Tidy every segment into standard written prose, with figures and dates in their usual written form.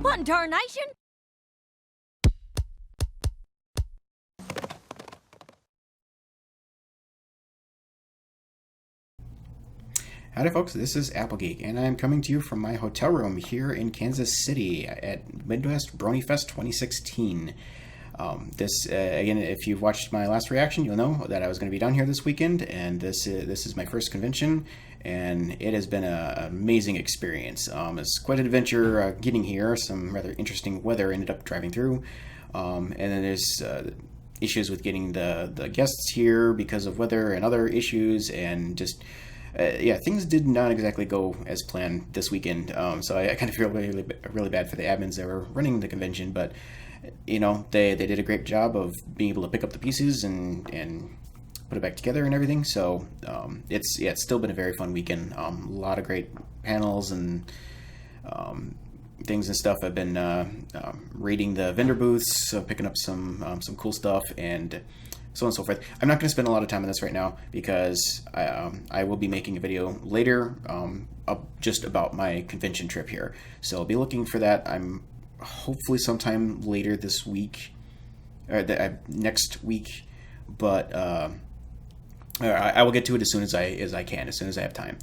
What in tarnation? Howdy folks, this is Applejack, and I'm coming to you from my hotel room here in Kansas City at Midwest Brony Fest 2016. Again, if you've watched my last reaction, you'll know that I was going to be down here this weekend, and this is my first convention, and it has been an amazing experience. It's quite an adventure getting here. Some rather interesting weather ended up driving through, and then there's issues with getting the guests here because of weather and other issues, and just things did not exactly go as planned this weekend. So I kind of feel really bad for the admins that were running the convention, but you know, they did a great job of being able to pick up the pieces and put it back together and everything. So it's still been a very fun weekend. A lot of great panels and things and stuff. I've been raiding the vendor booths, picking up some cool stuff, and so on and so forth. I'm not going to spend a lot of time on this right now because I will be making a video later just about my convention trip here. So I'll be looking for that. I'm hopefully sometime later this week, or next week, but I will get to it as soon as I can, as soon as I have time.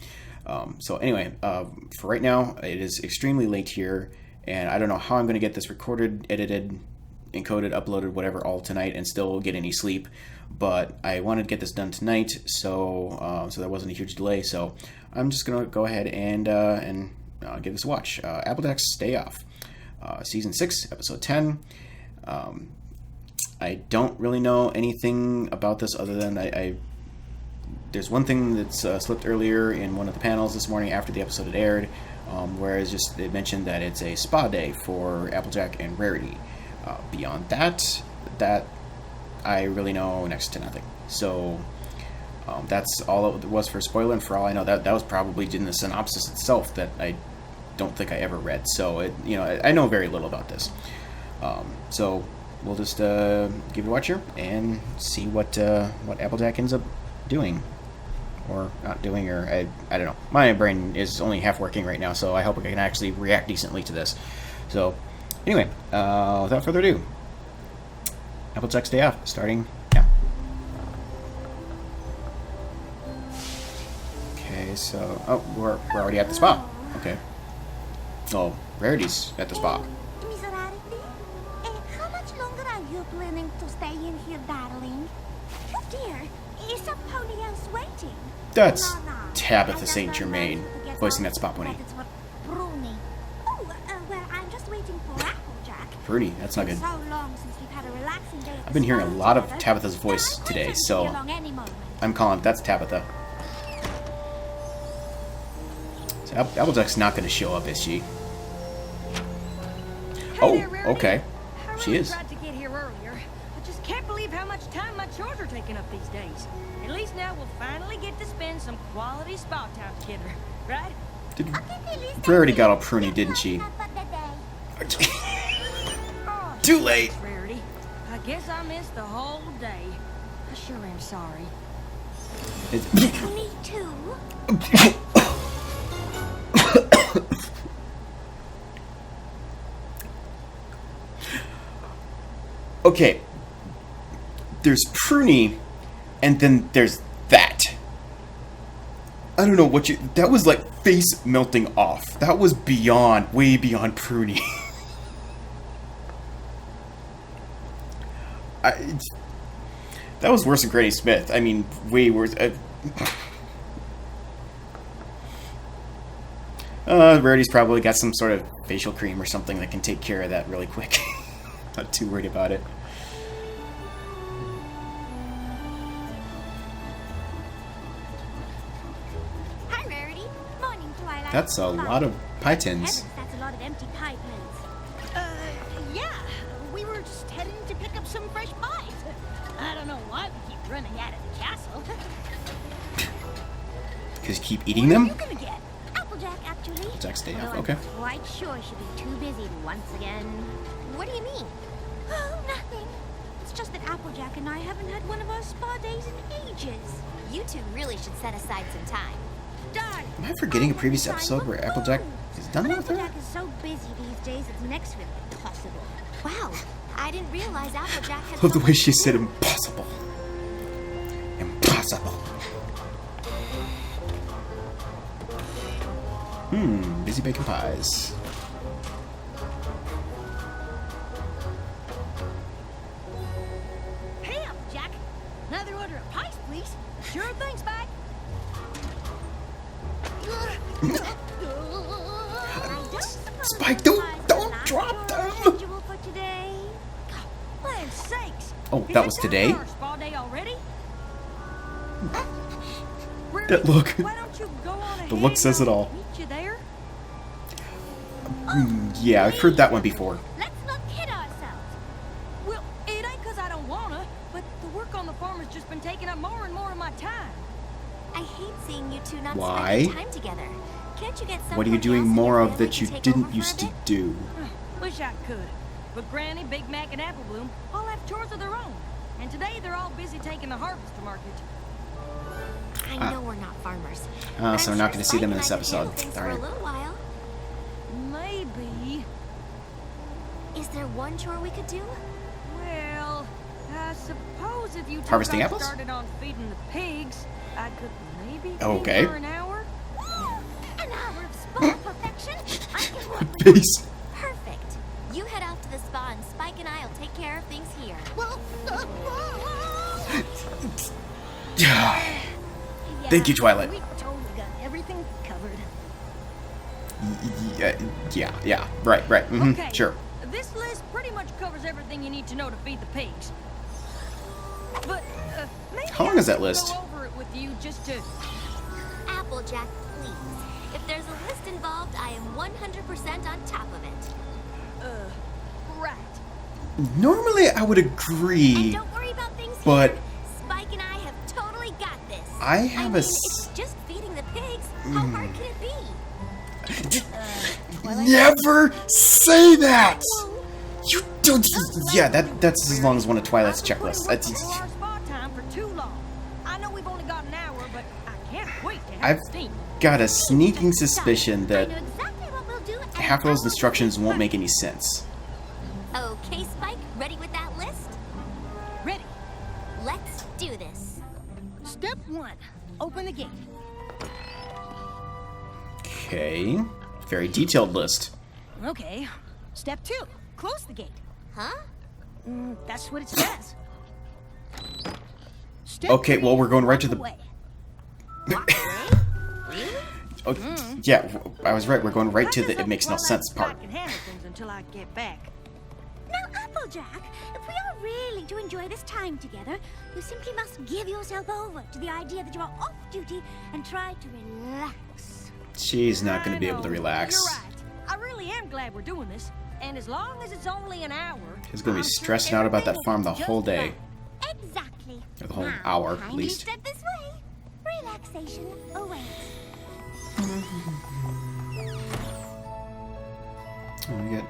So anyway, for right now, it is extremely late here, and I don't know how I'm going to get this recorded, edited, encoded, uploaded, whatever, all tonight and still get any sleep. But I wanted to get this done tonight, so there wasn't a huge delay. So I'm just gonna go ahead and give this a watch. Applejack's Day Off, Season 6, Episode 10. I don't really know anything about this other than there's one thing that's slipped earlier in one of the panels this morning after the episode had aired, where it mentioned that it's a spa day for Applejack and Rarity. Beyond that I really know next to nothing. So that's all it was for spoiler, and for all I know, that was probably in the synopsis itself that I don't think I ever read. So I know very little about this. So we'll just give it a watch here and see what Applejack ends up doing or not doing, or I don't know. My brain is only half working right now, so I hope I can actually react decently to this. So anyway, without further ado, Applejack's Day Off, starting now. Okay, so we're already at the spa. Okay. Oh, Rarity's at the spa. Miss Rarity, how much longer are you planning to stay in here, darling? Oh dear, is a pony else waiting? That's No. Tabitha St. Germain voicing that spa pony. It's for Bruni. Oh, well, I'm just waiting for Applejack. Bruni, that's not good. So long since we've had a relaxing day. I've been hearing a lot of Tabitha's voice today, so I'm calling that's Tabitha. So Applejack's not going to show up, is she? Oh, okay. She is. I tried to get here earlier. I just can't believe how much time my chores are taking up these days. At least now we'll finally get to spend some quality spa time together, right? Rarity got all pruny, didn't she? Oh, Too late. Rarity. I guess I missed the whole day. I sure am sorry. Me too. Okay. There's pruny, and then there's that. I don't know what that was like face melting off. That was way beyond pruny. That was worse than Granny Smith. I mean, way worse. Rarity's probably got some sort of facial cream or something that can take care of that really quick. Not too worried about it. Hi, Rarity. Morning, Twilight. That's a lot of pie tins. That's a lot of empty pie tins. Yeah. We were just heading to pick up some fresh pies. I don't know why we keep running out of the castle. Because you keep eating them? What are you gonna get? Applejack, actually. Applejack's Day Although Off, okay. I'm quite sure she'll be too busy once again. What do you mean? Oh, nothing. It's just that Applejack and I haven't had one of our spa days in ages. You two really should set aside some time. Darling. Am I forgetting a previous episode where Applejack He's done with her? Applejack is so busy these days, it's next to impossible. Wow, I didn't realize Applejack had... Love the way she said impossible. Impossible. Busy baking pies. Hey, Applejack. Another order of pies, please. Sure thing, Spike. Spike, don't drop them! For today. Land's sakes. Oh, Is that it was time today? for our spa day already? That look. Why don't you go on ahead The look says it and all. meet you there? Yeah, I've heard that one before. Let's not kid ourselves. Well, it ain't 'cause I don't wanna, but the work on the farm has just been taking up more and more of my time. I hate seeing you two not Why? spending time together. Can't you get someone What are you doing else in more your of family that to you take didn't over for used a to bit? do? Wish I could. But Granny, Big Mac, and Apple Bloom all have chores of their own. And today they're all busy taking the harvest to market. I know we're not farmers. Ah, but so I'm we're not sure gonna see them in Spike this and I could handle episode. things Darn for it. a little while. Maybe. Is there one chore we could do? Well, I suppose if you two Harvesting got apples? started on feeding the pigs, I could maybe feed Okay. for an hour. An hour of spa perfection? I can work with Peace. Perfect. You head off to the spa and Spike and I'll take care of things here. Thank you, Twilight. We totally got everything covered. Yeah. Right. Okay. Sure. This list pretty much covers everything you need to know to feed the pigs. But maybe How long is that I list? should go over it with you just to. Applejack, please. If there's a list involved, I am 100% on top of it. Right. Normally, I would And agree. don't worry about things but- here. Spike and I have totally got this. I have mean, a it's just feeding the pigs. How hard can it be? Never say that. You don't. Yeah, that's as long as one of Twilight's checklists. Our That's, spa time for too long. I know we've only got an hour, but I can't wait to have I've the steam. got a sneaking suspicion I that know exactly what we'll do. and half of I those will- instructions won't make any sense. Okay, Spike, ready with that list? Ready. Let's do this. Step 1. Open the gate. Okay. Very detailed list. Okay. Step 2. Close the gate. Huh? That's what it says. Step Okay, 3, well, we're going right to the- walk away. Oh, yeah, I was right. We're going right to the How it makes no does sense Twilight part. can handle things until I get back. Now, Applejack, if we are really to enjoy this time together, you simply must give yourself over to the idea that you are off duty and try to relax. She's not going to be I able to know. relax. You're right. I really am glad we're doing this. And as long as it's only an hour, She's going to I'm be sure stressing out about that everything farm will the be whole just day. fine. Exactly. Or the whole Now, hour, at kindly least. step this way. Relaxation awaits. Oh, we got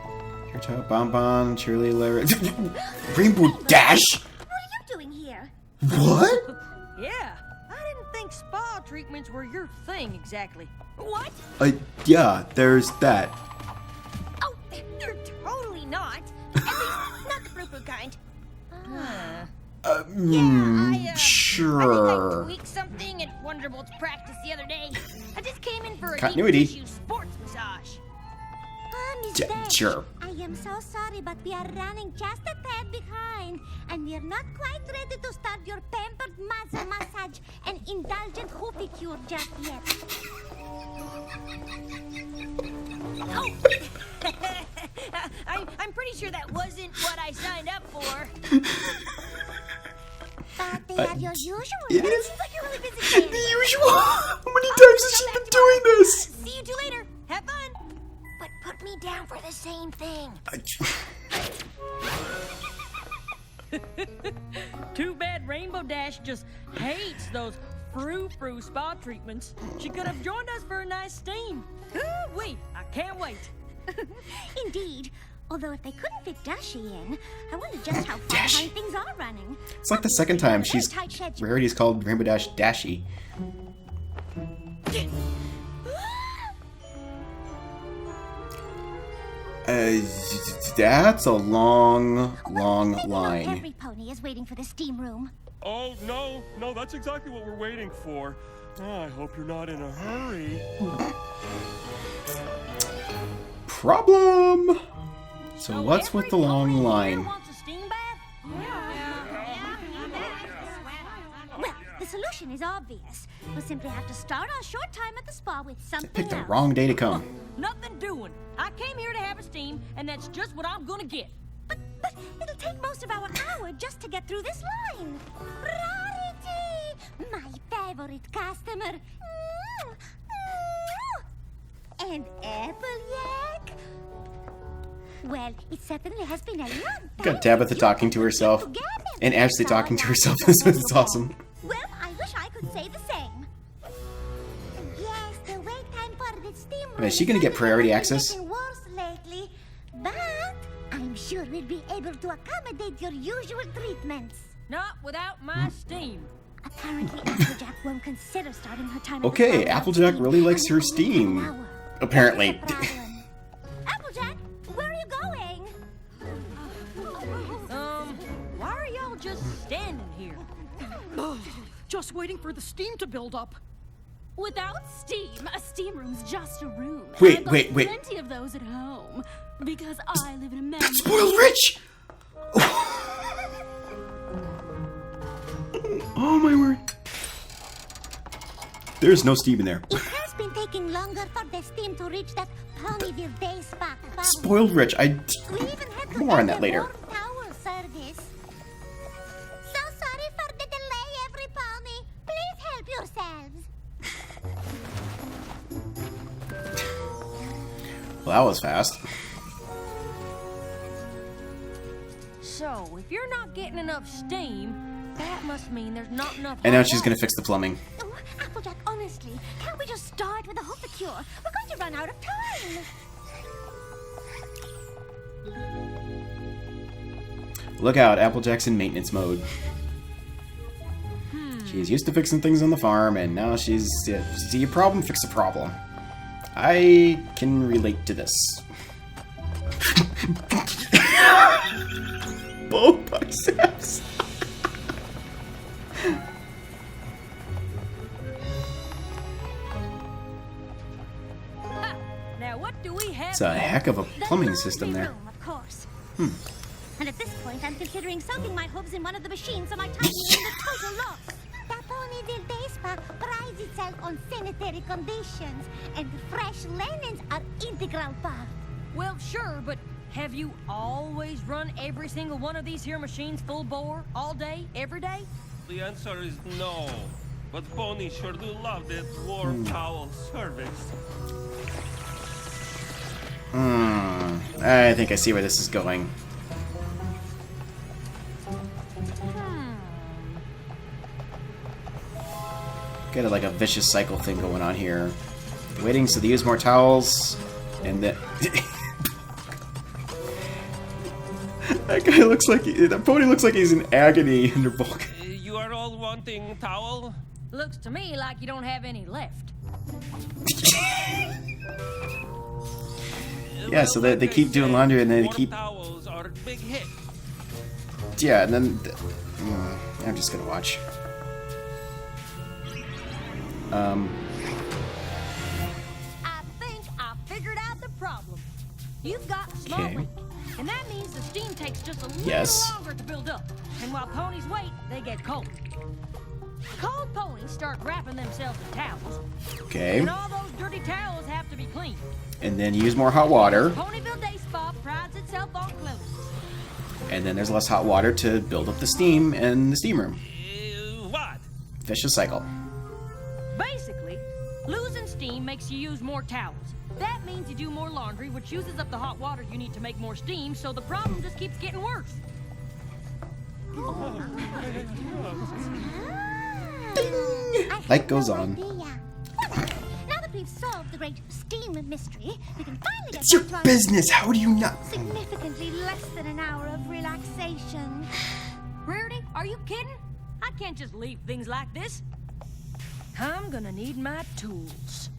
your toe, Bonbon, Cheerleader, Rainbow Dash. What are you doing here? What? Yeah, I didn't think spa treatments were your thing exactly. What? Yeah, there's that. Oh, you're totally not. At least, not the frou-frou kind. I Sure. tweaked something at Wonderbolt's practice the other day. I just came in for a Continuity. deep tissue sports massage. Miss Yeah, Beck, sure. I am so sorry, but we are running just a tad behind, and we are not quite ready to start your pampered muzzle massage and indulgent hoofy cure just yet. Oh. I'm pretty sure that wasn't what I signed up for. But they are your usual. it It is. seems like you're really busy The today. usual. How many times has she been doing this? See you two later. Have fun. But put me down for the same thing. Too bad Rainbow Dash just hates those frou-frou spa treatments. She could have joined us for a nice steam. Wait, I can't wait. Indeed. Although if they couldn't fit Dashy in, I wonder just how far Dashy. behind things are running. It's like the second time she's Tight schedule. Rarity's called Rainbow Dash Dashy. That's a long line. Every pony is waiting for the steam room. Oh, no, that's exactly what we're waiting for. Oh, I hope you're not in a hurry. Problem! So what's with the long Every pony line? here wants a steam bath? Well, the solution is obvious. We'll simply have to start our short time at the spa with something Picked the else. wrong day to come. Nothing doing. I came here to have a steam, and that's just what I'm gonna get. But it'll take most of our hour just to get through this line. Rarity! My favorite customer. And Applejack? Well, it certainly has been a long time. Got Tabitha since talking to you herself. together. And Ashley talking to herself. This is awesome. Well, I wish I could say the same. Yes, the wait time for the steam room Is she gonna get priority access? getting worse lately, but I'm sure we'll be able to accommodate your usual treatments. Not without my steam. Apparently, Applejack won't consider starting her time. at the Okay, spa without Applejack steam, really likes and her it will take steam. an hour. Apparently. What's the problem? Applejack, where are you going? Why are y'all just standing here? Just waiting for the steam to build up. Without steam, a steam room's just a room. And Wait, I've got wait. plenty of those at home. Because I live in a mansion. Spoiled rich! Oh my word. There's no steam in there. It has been taking longer for the steam to reach that Ponyville day spot. Spoiled rich. We even had to More on that order later. more towel service. So sorry for the delay, every pony. Please help yourselves. Well, that was fast. So, if you're not getting enough steam, that must mean there's not enough. And now hot she's gonna water. fix the plumbing. Oh, Applejack, honestly, can't we just start with a hooker cure? We're going to run out of time. Look out, Applejack's in maintenance mode. She's used to fixing things on the farm, and now she's... see a problem, fix a problem. I can relate to this. Both biceps. Now, what do we have? It's a heck of a The plumbing laundry system there. room, of course. And at this point, I'm considering soaking my hooves in one of the machines so my time is in a total loss. The Ponyville Day Spa prides itself on sanitary conditions, and fresh linens are integral part. Well, sure, but have you always run every single one of these here machines full bore, all day, every day? The answer is no. But ponies sure do love that warm towel service. I think I see where this is going. Got like a vicious cycle thing going on here. Waiting so they use more towels, and then that guy looks like that pony looks like he's in agony under bulk. You are all wanting towel? Looks to me like you don't have any left. Yeah, so they keep doing laundry and then they warm keep towels are a big hit. yeah, and then I'm just gonna watch. I think I figured out the problem. You've got a small Okay. leak, and that means the steam takes just a little Yes. longer to build up. And while ponies wait, they get cold. Cold ponies start wrapping themselves in towels, Okay, and all those dirty towels have to be cleaned. and then use more hot water, Ponyville Day Spa prides itself on cleanliness. and then there's less hot water to build up the steam in the steam room. What? Vicious cycle. Basically, losing steam makes you use more towels. That means you do more laundry, which uses up the hot water you need to make more steam, so the problem just keeps getting worse. Light goes on. Now that we've solved the great steam mystery, we can finally get It's your back to our business. How do you not? significantly less than an hour of relaxation. Rarity, are you kidding? I can't just leave things like this. I'm gonna need my tools.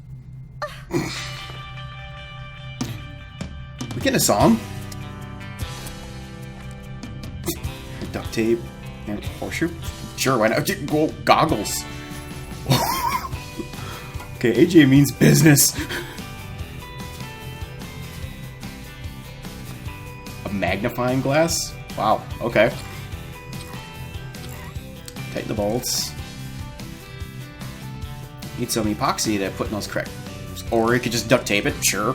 We getting a song? Duct tape and horseshoe? Sure, why not? Go goggles. Okay, AJ means business. A magnifying glass? Wow, okay. Tighten the bolts. Need some epoxy to put in those correct. Or you could just duct tape it, sure.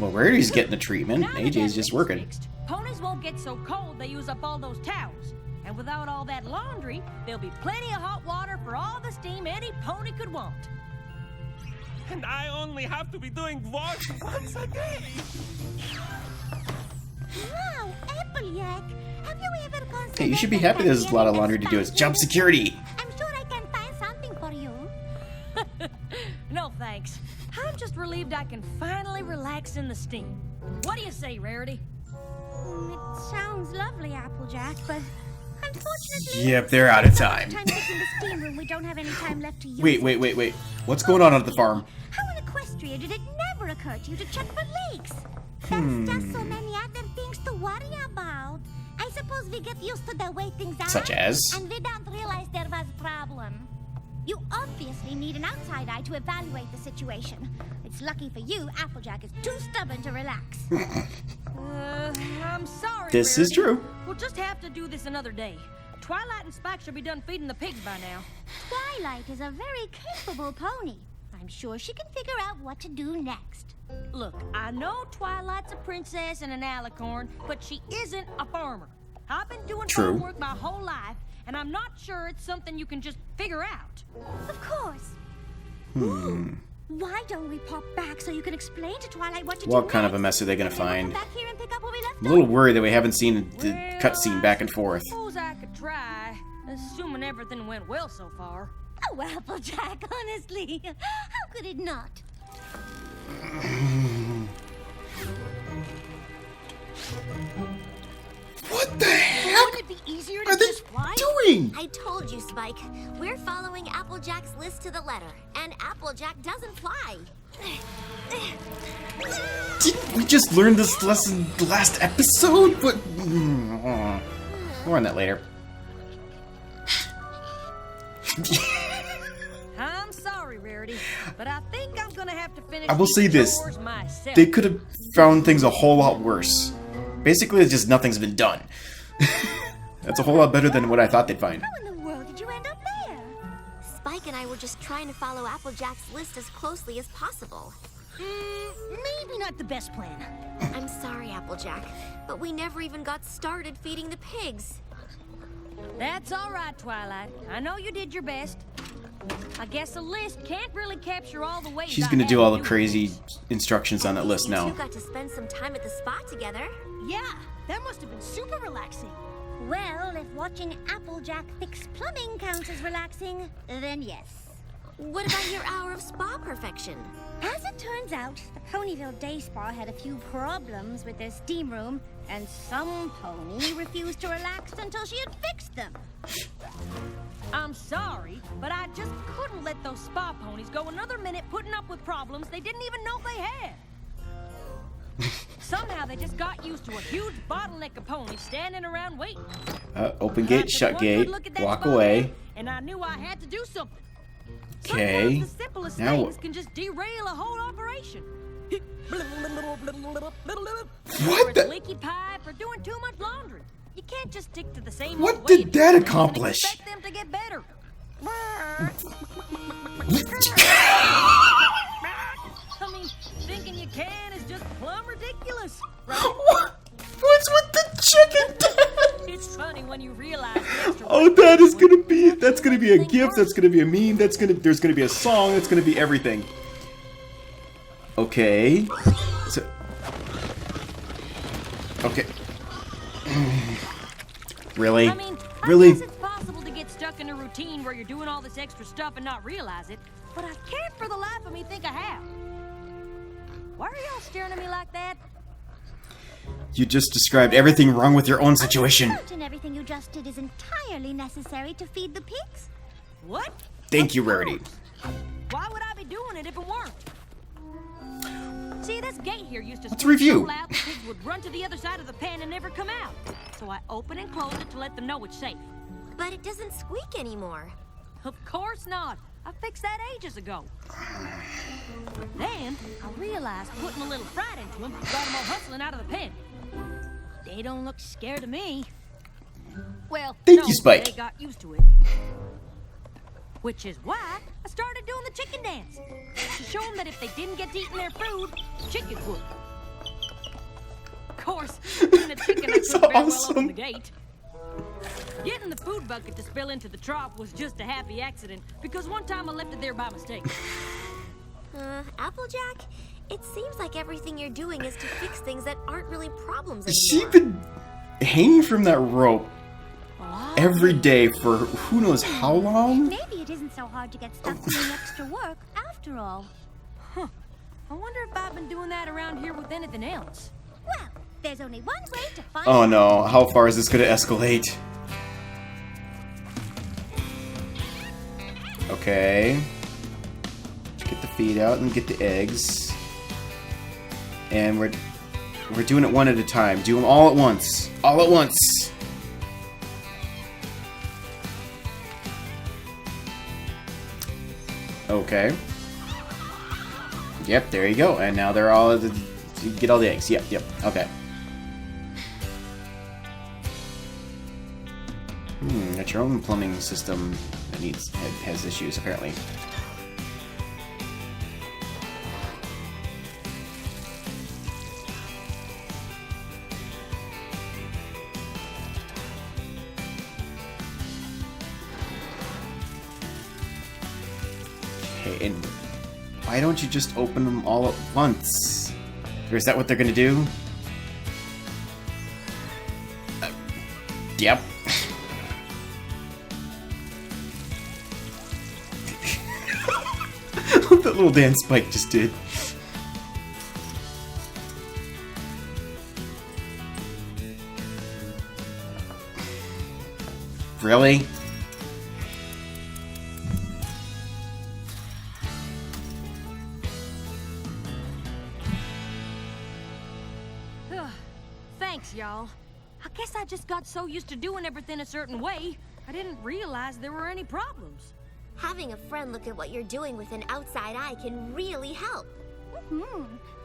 Well, Rarity's getting the treatment. Now that AJ's just that's working. fixed, ponies won't get so cold they use up all those towels. And without all that laundry, there'll be plenty of hot water for all the steam any pony could want. And I only have to be doing wash once a day. Wow, Applejack. Have you ever considered... Hey, you should be happy there's a lot of laundry to do. It's job security. I'm sure I can find something for you. No thanks. I'm just relieved I can finally relax in the steam. What do you say, Rarity? It sounds lovely, Applejack, but unfortunately... Yep, they're out of time. Time fixing the steam room, we don't have any time left to use Wait. What's going on at the farm? How in Equestria did it never occur to you to check for leaks? There's just so many other things to worry about. I suppose we get used to the way things are. Such as? And we don't realize there was a problem. You obviously need an outside eye to evaluate the situation. It's lucky for you, Applejack is too stubborn to relax. I'm sorry, This Rarity. is true. We'll just have to do this another day. Twilight and Spike should be done feeding the pigs by now. Twilight is a very capable pony. I'm sure she can figure out what to do next. Look, I know Twilight's a princess and an alicorn, but she isn't a farmer. I've been doing True. farm work my whole life, and I'm not sure it's something you can just figure out. Of course. Why don't we pop back so you can explain to Twilight what to do What kind of a next? mess are they gonna And then we'll find? come back here and pick up where we left I'm a little off. worried that we haven't seen the Well, cutscene back and forth. I suppose I could try, assuming everything went well so far. Oh, Applejack, honestly. How could it not? What the heck Wouldn't it be easier to are they just fly? doing? I told you, Spike. We're following Applejack's list to the letter, and Applejack doesn't fly. Didn't we just learn this lesson last episode? But more on that later. I'm sorry, Rarity, but I think I'm gonna have to finish I will these say this. chores myself. They could have found things a whole lot worse. Basically, it's just nothing's been done. That's a whole lot better than what I thought they'd find. How in the world did you end up there? Spike and I were just trying to follow Applejack's list as closely as possible. Maybe not the best plan. I'm sorry, Applejack, but we never even got started feeding the pigs. That's all right, Twilight. I know you did your best. I guess a list can't really capture all the ways She's I gonna had do to all the it. crazy instructions on that list You two now. got to spend some time at the spa together. Yeah, that must have been super relaxing. Well, if watching Applejack fix plumbing counts as relaxing, then yes. What about your hour of spa perfection? As it turns out, the Ponyville Day Spa had a few problems with their steam room, and some pony refused to relax until she had fixed them. I'm sorry, but I just couldn't let those spa ponies go another minute putting up with problems they didn't even know they had. Somehow they just got used to a huge bottleneck of ponies standing around waiting. Open I gate, took shut one gate, good look at that walk spa away. bed, and I knew I had to do something. Okay. Sometimes the simplest Now things can just derail a whole operation. What Or it's the- a leaky pipe or doing too much laundry. You can't just stick to the same What old way did and that and accomplish? expect them to get better. I mean, thinking you can is just plumb ridiculous, right? What? What's with the chicken? It's funny when you realize the extra Oh, work that is goes gonna into be. making That's gonna be a everything gift. work. That's gonna be a meme. There's gonna be a song. That's gonna be everything. Okay. So, okay. Really? I mean, Really? I guess it's possible to get stuck in a routine where you're doing all this extra stuff and not realize it, but I can't for the life of me think I have. Why are y'all staring at me like that? You just described everything wrong with your own situation. I'm certain everything you just did is entirely necessary to feed the pigs. What? Thank you, Rarity. Why would I be doing it if it weren't? This gate here used to Let's squeak review. so loud the pigs would run to the other side of the pen and never come out. So I open and close it to let them know it's safe. But it doesn't squeak anymore. Of course not. I fixed that ages ago. Then I realized putting a little fright into them got them all hustling out of the pen. They don't look scared of me. Well, Thank no, you, Spike. They got used to it. Which is why I started doing the chicken dance. To show them that if they didn't get to eating their food, chickens would. Of course, being a chicken, I That's couldn't very well awesome. open the gate. Getting the food bucket to spill into the trough was just a happy accident, because one time I left it there by mistake. Applejack, it seems like everything you're doing is to fix things that aren't really problems She's anymore. been hanging from that rope every day for who knows how long? Maybe it isn't so hard to get stuck doing extra work after all. Huh. I wonder if I've been doing that around here with anything else. Well, there's only one way to find Oh out. no, how far is this going to escalate? Okay. Get the feed out and get the eggs. And we're doing it one at a time. Do them all at once. All at once. Okay. Yep, there you go. And now they're all... You get all the eggs. Yep, okay. Got your own plumbing system that has issues, apparently. Okay, and why don't you just open them all at once? Or is that what they're gonna do? Yep. What that little dance Spike just did. Really? Thanks, y'all. I guess I just got so used to doing everything a certain way, I didn't realize there were any problems. Having a friend look at what you're doing with an outside eye can really help.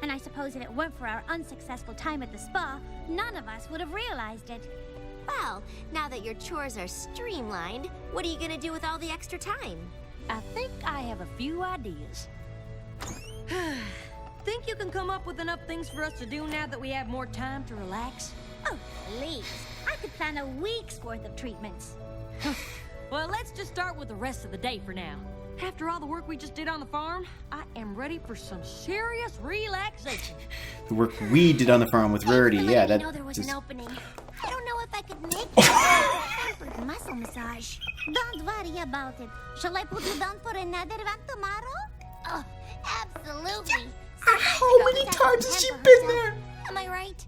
And I suppose if it weren't for our unsuccessful time at the spa, none of us would have realized it. Well, now that your chores are streamlined, what are you gonna do with all the extra time? I think I have a few ideas. Think you can come up with enough things for us to do now that we have more time to relax? Oh, please. I could plan a week's worth of treatments. Well, let's just start with the rest of the day for now. After all the work we just did on the farm, I am ready for some serious relaxation. The work we did on the farm with Rarity, yeah, I that know there was just... an opening. I don't know if I could make it. Muscle massage. Don't worry about it. Shall I put you down for another one tomorrow? Oh, absolutely. How many times has she been there? Am I right?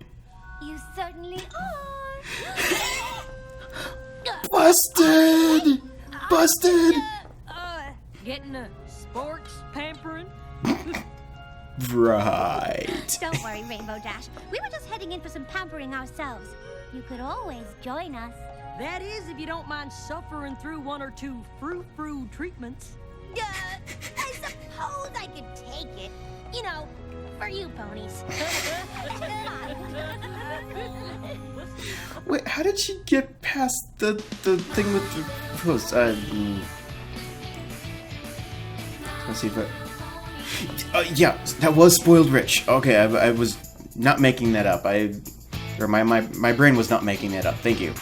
You certainly are. Busted! Busted! Getting a sports pampering? Right. Don't worry, Rainbow Dash. We were just heading in for some pampering ourselves. You could always join us. That is, if you don't mind suffering through one or two frou-frou treatments. I suppose I could take it. You know, for you ponies. Wait, how did she get past the thing with the post? Let's see if yeah, that was Spoiled Rich. Okay, I was not making that up. My brain was not making that up. Thank you.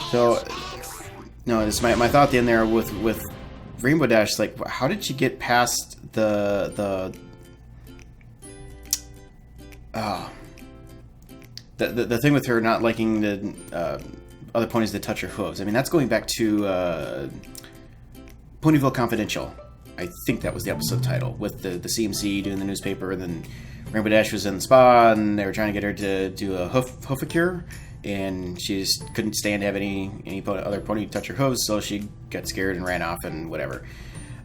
So, no, this my thought at the end there with Rainbow Dash. Like, how did she get past the thing with her not liking the other ponies that touch her hooves? I mean, that's going back to Ponyville Confidential. I think that was the episode title, with the CMC doing the newspaper, and then Rainbow Dash was in the spa, and they were trying to get her to do a hoofacure, and she just couldn't stand to have any other pony touch her hooves, so she got scared and ran off and whatever.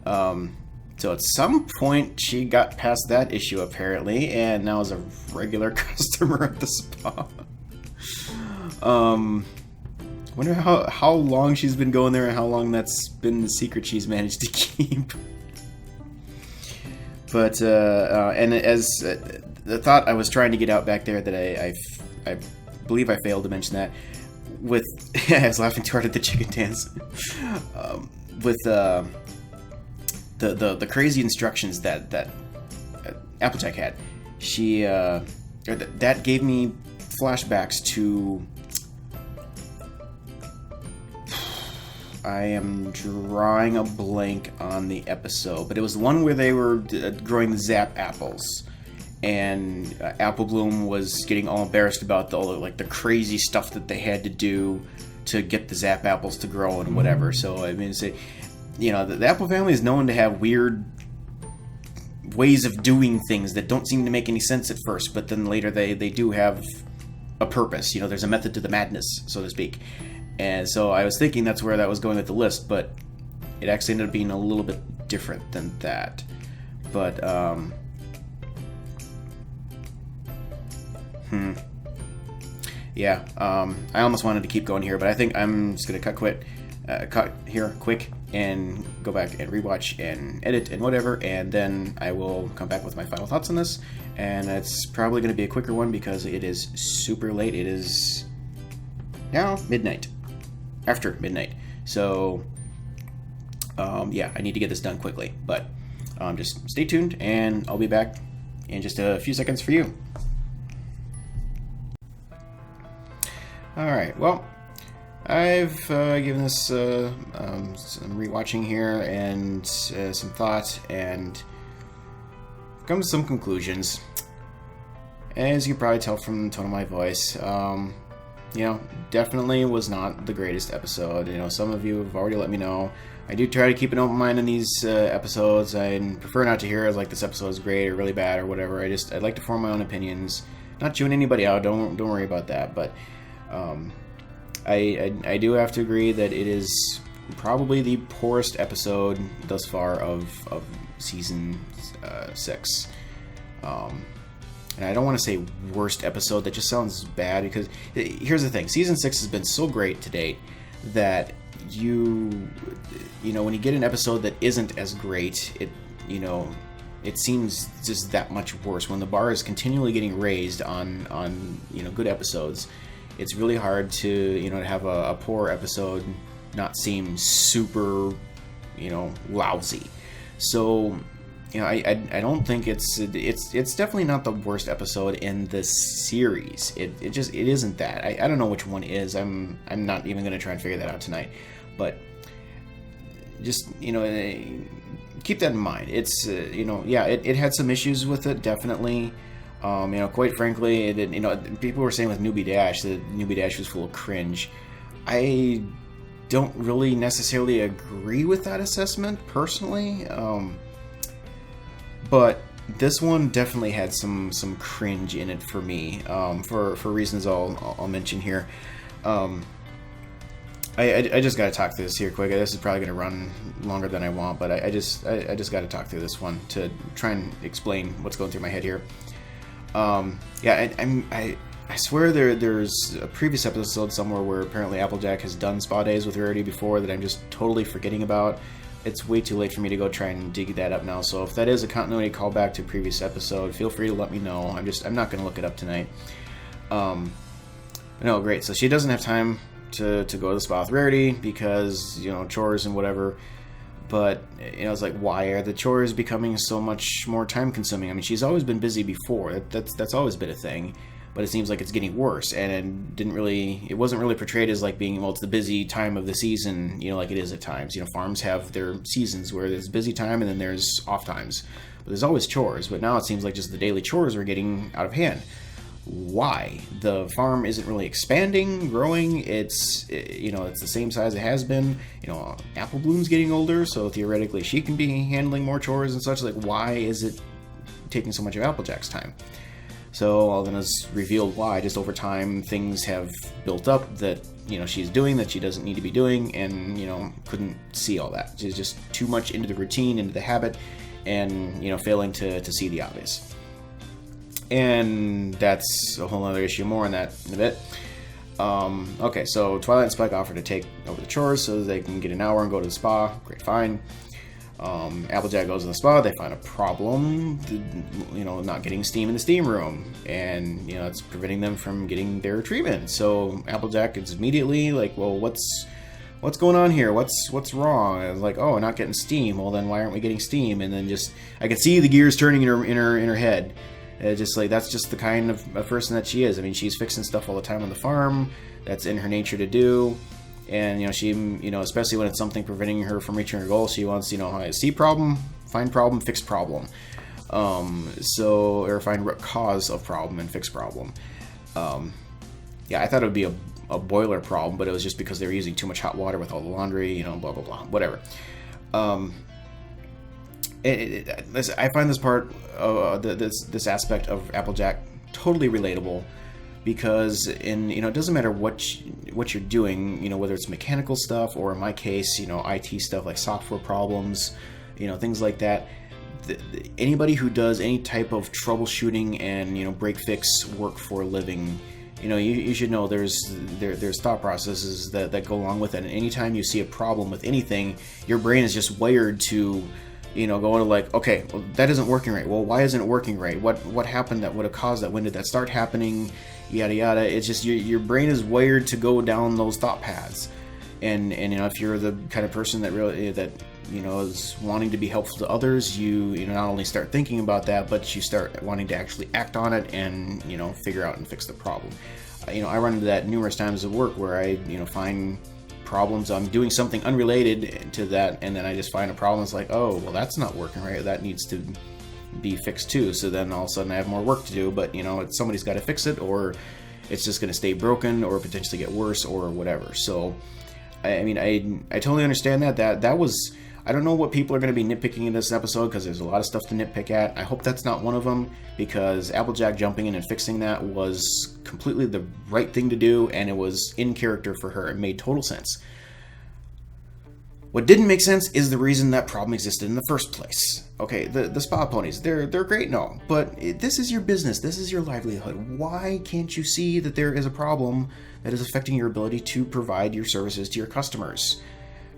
So at some point she got past that issue apparently, and now is a regular customer at the spa. Wonder how long she's been going there and how long that's been the secret she's managed to keep. But and as the thought I was trying to get out back there that I believe I failed to mention that with I was laughing too hard at the chicken dance with the crazy instructions that Applejack had. That gave me flashbacks to. I am drawing a blank on the episode, but it was the one where they were growing the Zap apples, and Apple Bloom was getting all embarrassed about the crazy stuff that they had to do to get the Zap apples to grow and whatever. So I mean, the Apple family is known to have weird ways of doing things that don't seem to make any sense at first, but then later they do have a purpose. There's a method to the madness, so to speak. And so I was thinking that's where that was going with the list, but it actually ended up being a little bit different than that. But, yeah, I almost wanted to keep going here, but I think I'm just going to cut here quick and go back and rewatch and edit and whatever, and then I will come back with my final thoughts on this. And it's probably going to be a quicker one because it is super late. It is now midnight. After midnight. So, yeah, I need to get this done quickly. But just stay tuned, and I'll be back in just a few seconds for you. Alright, well, I've given this some rewatching here and some thought, and come to some conclusions. As you can probably tell from the tone of my voice, definitely was not the greatest episode. Some of you have already let me know. I do try to keep an open mind in these episodes. I prefer not to hear like this episode is great or really bad or whatever. I'd like to form my own opinions. Not chewing anybody out. Don't worry about that. But I do have to agree that it is probably the poorest episode thus far of season 6. And I don't want to say worst episode, that just sounds bad, because here's the thing, season 6 has been so great to date that when you get an episode that isn't as great, it seems just that much worse. When the bar is continually getting raised on good episodes, it's really hard to have a poor episode not seem super lousy. So I don't think it's definitely not the worst episode in the series. It isn't that. I don't know which one is. I'm not even going to try and figure that out tonight. But just keep that in mind. It's it had some issues with it, definitely. Quite frankly, people were saying with Newbie Dash that Newbie Dash was full of cringe. I don't really necessarily agree with that assessment personally. But this one definitely had some cringe in it for me, for reasons I'll mention here. I just got to talk through this here quick. This is probably going to run longer than I want, but I just got to talk through this one to try and explain what's going through my head here. I swear there's a previous episode somewhere where apparently Applejack has done spa days with Rarity before that I'm just totally forgetting about. It's way too late for me to go try and dig that up now, so if that is a continuity callback to a previous episode, feel free to let me know. I'm not going to look it up tonight. No, great. So she doesn't have time to go to the spa with Rarity because, chores and whatever. But, it's like, why are the chores becoming so much more time consuming? I mean, she's always been busy before. That's always been a thing. But it seems like it's getting worse, and it wasn't really portrayed as like being, it's the busy time of the season, like it is at times. Farms have their seasons where there's busy time and then there's off times. But there's always chores, but now it seems like just the daily chores are getting out of hand. Why? The farm isn't really expanding, growing. It's the same size it has been. Apple Bloom's getting older, so theoretically she can be handling more chores and such. Like, why is it taking so much of Applejack's time? So all then is revealed why. Just over time, things have built up that, you know, she's doing that she doesn't need to be doing, and, you know, couldn't see all that. She's just too much into the routine, into the habit, and, you know, failing to see the obvious. And that's a whole other issue. More on that in a bit. Okay, so Twilight and Spike offer to take over the chores so that they can get an hour and go to the spa. Great, fine. Applejack goes to the spa. They find a problem, you know, not getting steam in the steam room, and, you know, it's preventing them from getting their treatment. So Applejack is immediately like, well, what's going on here? What's wrong? And it's like, oh, we're not getting steam. Well, then why aren't we getting steam? And then just, I could see the gears turning in her head. Just like, that's just the kind of a person that she is. I mean, she's fixing stuff all the time on the farm. That's in her nature to do. And, you know, she, you know, especially when it's something preventing her from reaching her goal, she wants, you know, see problem, find problem, fix problem. Or find root cause of problem and fix problem. Yeah, I thought it would be a boiler problem, but it was just because they were using too much hot water with all the laundry, you know, blah, blah, blah, whatever. I find this part, this aspect of Applejack totally relatable, because you know, it doesn't matter what you're doing, you know, whether it's mechanical stuff or in my case, you know, IT stuff like software problems, you know, things like that. Anybody who does any type of troubleshooting and, you know, break fix work for a living, you know, you should know there's thought processes that go along with it. And anytime you see a problem with anything, your brain is just wired to, you know, go into like, okay, well, that isn't working right. Well, why isn't it working right? What happened that would have caused that? When did that start happening? Yada yada. It's just your brain is wired to go down those thought paths. And you know, if you're the kind of person that really you know, is wanting to be helpful to others, you know, not only start thinking about that, but you start wanting to actually act on it and, you know, figure out and fix the problem. You know, I run into that numerous times at work where I, you know, find problems. I'm doing something unrelated to that, and then I just find a problem. It's like, oh, well, that's not working right. That needs to be fixed too. So then all of a sudden I have more work to do, but, you know, somebody's got to fix it, or it's just going to stay broken or potentially get worse or whatever. So, I mean, I totally understand that was, I don't know what people are going to be nitpicking in this episode, because there's a lot of stuff to nitpick at. I hope that's not one of them, because Applejack jumping in and fixing that was completely the right thing to do, and it was in character for her. It made total sense. What didn't make sense is the reason that problem existed in the first place. Okay, the spa ponies, they're great and all, but this is your business, this is your livelihood. Why can't you see that there is a problem that is affecting your ability to provide your services to your customers?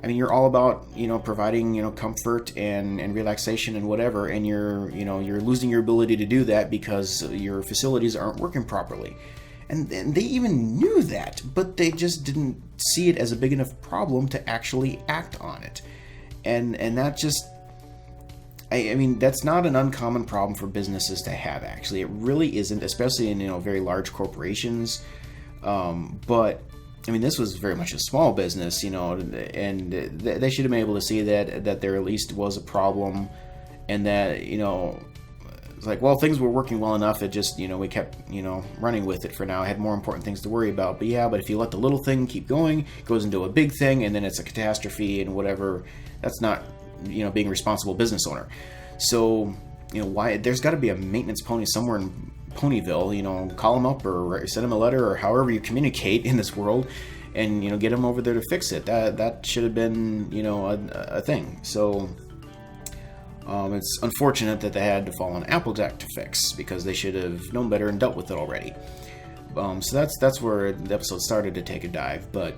I mean, you're all about, you know, providing, you know, comfort and relaxation and whatever, and you're losing your ability to do that because your facilities aren't working properly. And they even knew that, but they just didn't see it as a big enough problem to actually act on it. And that just, I mean, that's not an uncommon problem for businesses to have, actually. It really isn't, especially in, you know, very large corporations. But I mean, this was very much a small business, you know, and they should have been able to see that there at least was a problem, and that, you know, it's like, well, things were working well enough. It just, you know, we kept, you know, running with it for now. I had more important things to worry about. But yeah, but if you let the little thing keep going, it goes into a big thing, and then it's a catastrophe and whatever. That's not, you know, being a responsible business owner. So, you know, why there's got to be a maintenance pony somewhere in Ponyville. You know, call them up or send them a letter, or however you communicate in this world, and, you know, get them over there to fix it. That should have been, you know, a thing. So it's unfortunate that they had to fall on Applejack to fix, because they should have known better and dealt with it already. So that's where the episode started to take a dive. But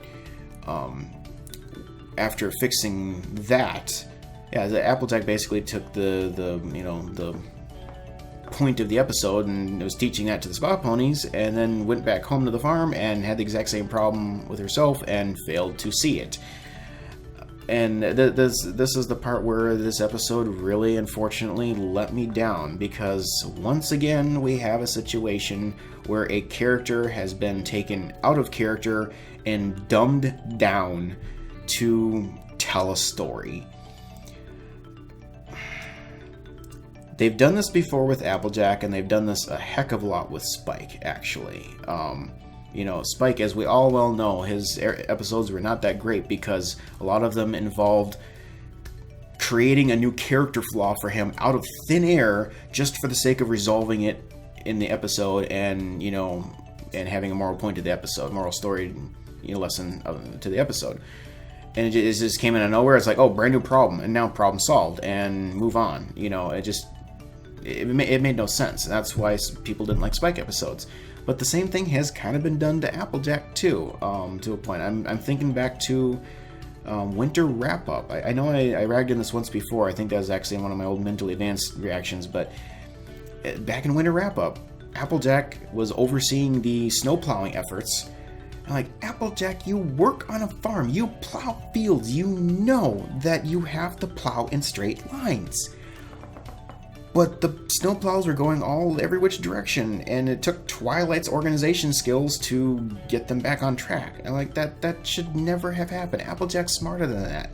after fixing that, yeah, the Applejack basically took the you know, the point of the episode and was teaching that to the spa ponies, and then went back home to the farm and had the exact same problem with herself and failed to see it. And this is the part where this episode really, unfortunately, let me down, because once again we have a situation where a character has been taken out of character and dumbed down to tell a story. They've done this before with Applejack, and they've done this a heck of a lot with Spike, actually. You know, Spike, as we all well know, his episodes were not that great because a lot of them involved creating a new character flaw for him out of thin air just for the sake of resolving it in the episode, and and having a moral point to the episode, moral story, lesson to the episode. And it just came out of nowhere. It's like, oh, brand new problem, and now problem solved, and move on. It made no sense. That's why people didn't like Spike episodes. But the same thing has kind of been done to Applejack too, to a point. I'm thinking back to Winter Wrap Up. I know I ragged on this once before. I think that was actually one of my old mentally advanced reactions. But back in Winter Wrap Up, Applejack was overseeing the snow plowing efforts. I'm like, Applejack, you work on a farm, you plow fields, you know that you have to plow in straight lines. But the snowplows were going every which direction, and it took Twilight's organization skills to get them back on track. And like, that should never have happened. Applejack's smarter than that.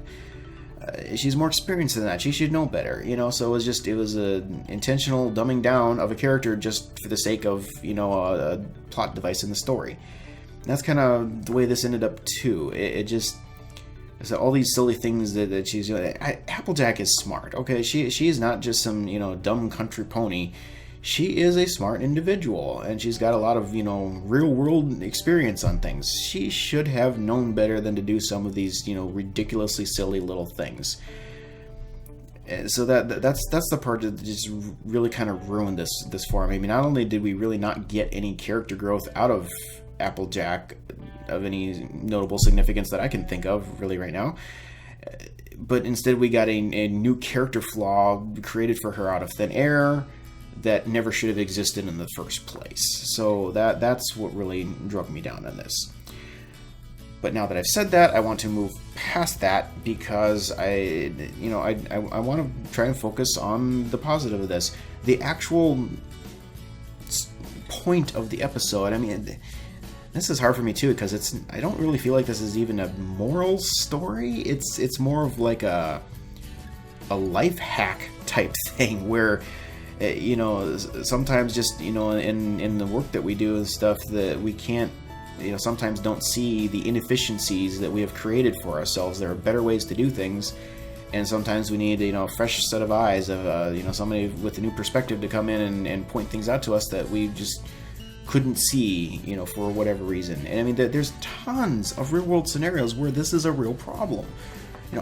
She's more experienced than that. She should know better, So it was an intentional dumbing down of a character just for the sake of, a plot device in the story. And that's kind of the way this ended up too. So all these silly things that she's doing. Applejack is smart, okay? She is not just some dumb country pony. She is a smart individual, and she's got a lot of real world experience on things. She should have known better than to do some of these ridiculously silly little things. And so that's the part that just really kind of ruined this for me. I mean, not only did we really not get any character growth out of Applejack of any notable significance that I can think of really right now, but instead we got a new character flaw created for her out of thin air that never should have existed in the first place. So that's what really drug me down on this. But now that I've said that, I want to move past that, because I want to try and focus on the positive of this, the actual point of the episode. I mean, this is hard for me too, because I don't really feel like this is even a moral story. It's more of like a life hack type thing where sometimes just in the work that we do and stuff that we can't sometimes don't see the inefficiencies that we have created for ourselves. There are better ways to do things, and sometimes we need a fresh set of eyes of somebody with a new perspective to come in and point things out to us that we just couldn't see, for whatever reason. And I mean, there's tons of real world scenarios where this is a real problem.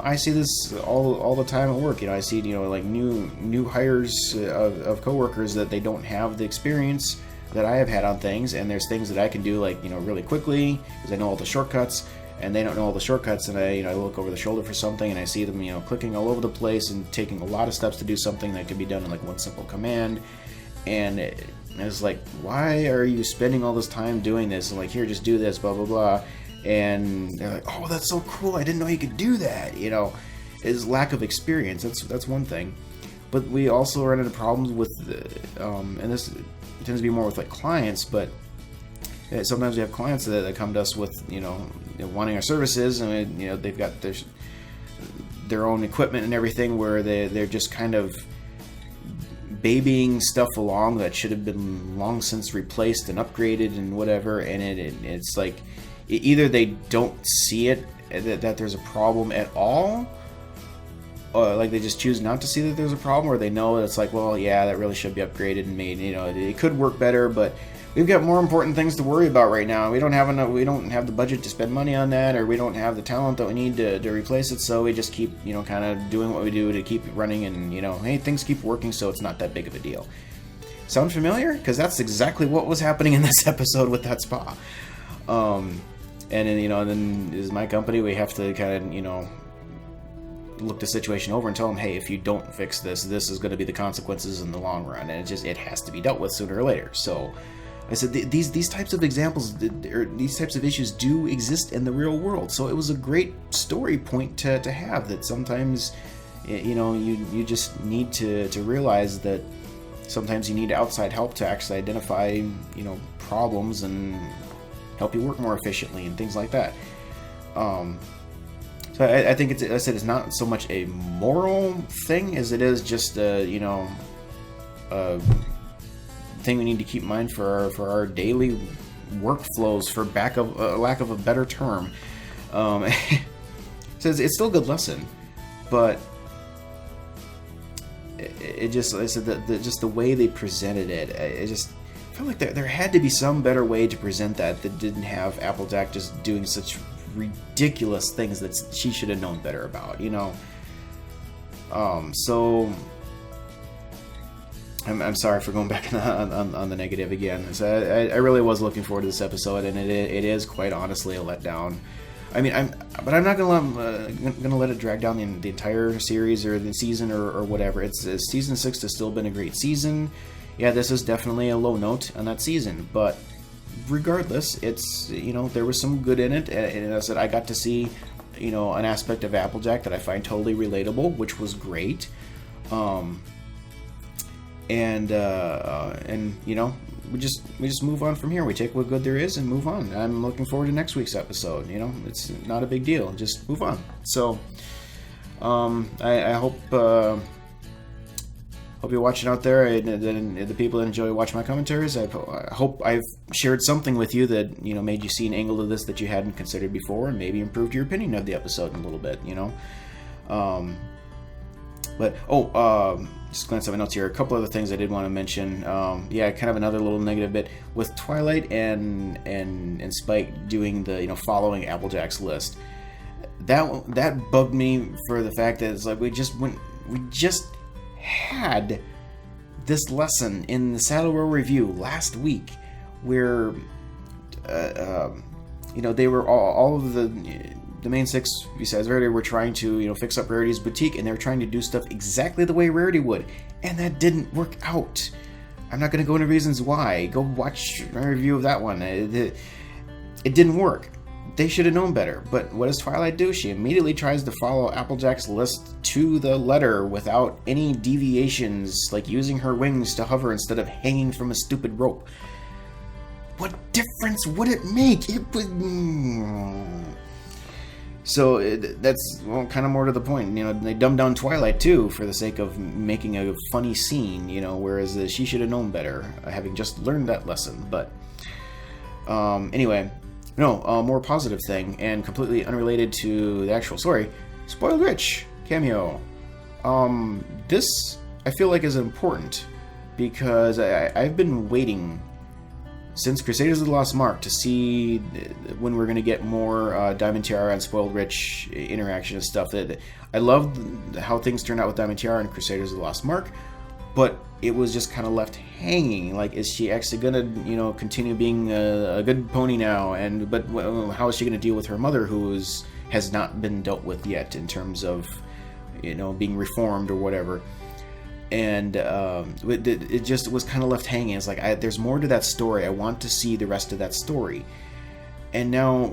I see this all the time at work. I see like new hires of coworkers that they don't have the experience that I have had on things, and there's things that I can do like really quickly because I know all the shortcuts, and they don't know all the shortcuts, and I look over the shoulder for something and I see them clicking all over the place and taking a lot of steps to do something that could be done in like one simple command. And it's like, why are you spending all this time doing this? And like, here, just do this, blah blah blah. And they're like, oh, that's so cool, I didn't know you could do that. Is lack of experience. That's one thing. But we also run into problems with and this tends to be more with like clients, but sometimes we have clients that come to us with wanting our services, and they've got their own equipment and everything, where they're just kind of babying stuff along that should have been long since replaced and upgraded and whatever. And it's like, either they don't see it that there's a problem at all, or like they just choose not to see that there's a problem, or they know that it's like, well, yeah, that really should be upgraded and made. It could work better, but we've got more important things to worry about right now. We don't have the budget to spend money on that, or we don't have the talent that we need to replace it. So we just keep kind of doing what we do to keep it running, and hey, things keep working, so it's not that big of a deal. Sound familiar? Because that's exactly what was happening in this episode with that spa. And then is my company, we have to kind of look the situation over and tell them, hey, if you don't fix this is going to be the consequences in the long run, and it has to be dealt with sooner or later. So I said these types of examples, or these types of issues, do exist in the real world. So it was a great story point to have, that sometimes you just need to realize that sometimes you need outside help to actually identify problems and help you work more efficiently and things like that. So I think it's not so much a moral thing as it is just a thing we need to keep in mind for our daily workflows, for lack of a better term. So it's still a good lesson, but it just, I said, just the way they presented it, felt like there had to be some better way to present that didn't have Applejack just doing such ridiculous things that she should have known better about, you know. So I'm sorry for going back on the negative again. So I really was looking forward to this episode, and it is quite honestly a letdown. I mean, but I'm not gonna let it drag down the entire series or the season or whatever. It's season 6 has still been a great season. Yeah, this is definitely a low note on that season, but regardless, it's, you know, there was some good in it, and as I said, I got to see, you know, an aspect of Applejack that I find totally relatable, which was great. And you know, we just move on from here. We take what good there is and move on. I'm looking forward to next week's episode. You know, it's not a big deal. Just move on. So, I hope you're watching out there, and the people that enjoy watching my commentaries. I hope I've shared something with you that, you know, made you see an angle to this that you hadn't considered before, and maybe improved your opinion of the episode a little bit. You know, just glance at my notes here. A couple other things I did want to mention. Yeah, kind of another little negative bit with Twilight and Spike doing the, you know, following Applejack's list. That bugged me for the fact that it's like we just had this lesson in the Saddle Row Review last week, where you know, they were all of the main 6 besides Rarity were trying to, you know, fix up Rarity's boutique, and they were trying to do stuff exactly the way Rarity would, and that didn't work out. I'm not going to go into reasons why. Go watch my review of that one. It didn't work. They should have known better. But what does Twilight do? She immediately tries to follow Applejack's list to the letter without any deviations, like using her wings to hover instead of hanging from a stupid rope. What difference would it make? It would... So that's, well, kind of more to the point. You know, they dumbed down Twilight too for the sake of making a funny scene, you know, whereas she should have known better, having just learned that lesson. But anyway, no, more positive thing, and completely unrelated to the actual story, Spoiled Rich cameo. This I feel like is important because I've been waiting since Crusaders of the Lost Mark to see when we're going to get more Diamond Tiara and Spoiled Rich interaction and stuff. That I loved how things turned out with Diamond Tiara and Crusaders of the Lost Mark, but it was just kind of left hanging. Like, is she actually going to, you know, continue being a good pony now? But how is she going to deal with her mother, who has not been dealt with yet in terms of, you know, being reformed or whatever? And it just was kind of left hanging. It's like, there's more to that story. I want to see the rest of that story. And now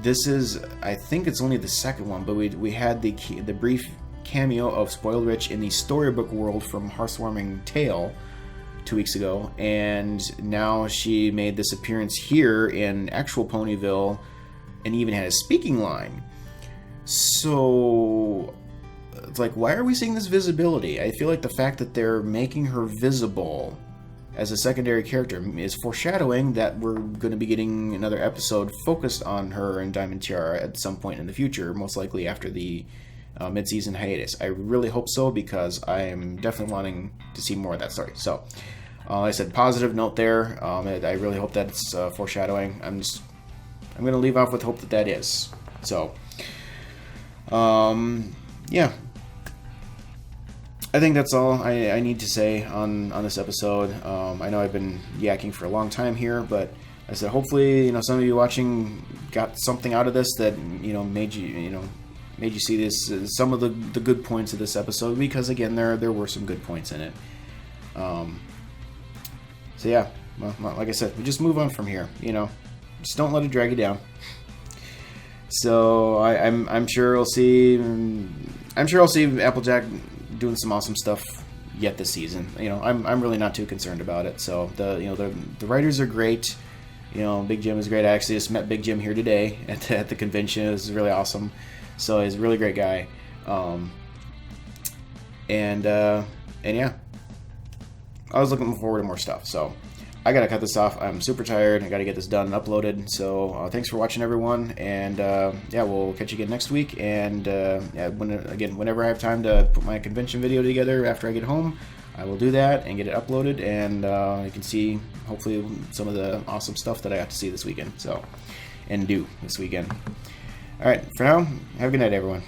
this is, I think it's only the second one, but we had the brief cameo of Spoiled Rich in the storybook world from Hearthwarming Tale 2 weeks ago, and now she made this appearance here in actual Ponyville, and even had a speaking line. So it's like, why are we seeing this visibility? I feel like the fact that they're making her visible as a secondary character is foreshadowing that we're going to be getting another episode focused on her and Diamond Tiara at some point in the future, most likely after the mid-season hiatus. I really hope so, because I am definitely wanting to see more of that story. So, like I said, positive note there. I really hope that's foreshadowing. I'm going to leave off with hope that is. So, yeah. I think that's all I need to say on this episode. I know I've been yakking for a long time here, but I said hopefully, you know, some of you watching got something out of this that, you know, made you see this, some of the good points of this episode, because again, there were some good points in it. So yeah, well, like I said, we just move on from here. You know, just don't let it drag you down. So I'm sure I'll see Applejack doing some awesome stuff yet this season. You know, I'm really not too concerned about it. So the writers are great. You know, Big Jim is great. I actually just met Big Jim here today at the convention. It was really awesome. So he's a really great guy. And yeah, I was looking forward to more stuff. So I gotta cut this off. I'm super tired. I gotta get this done and uploaded. So thanks for watching, everyone. And yeah, we'll catch you again next week. And yeah, whenever I have time to put my convention video together after I get home, I will do that and get it uploaded, and you can see hopefully some of the awesome stuff that I got to see this weekend. So, and do this weekend. All right, for now, have a good night, everyone.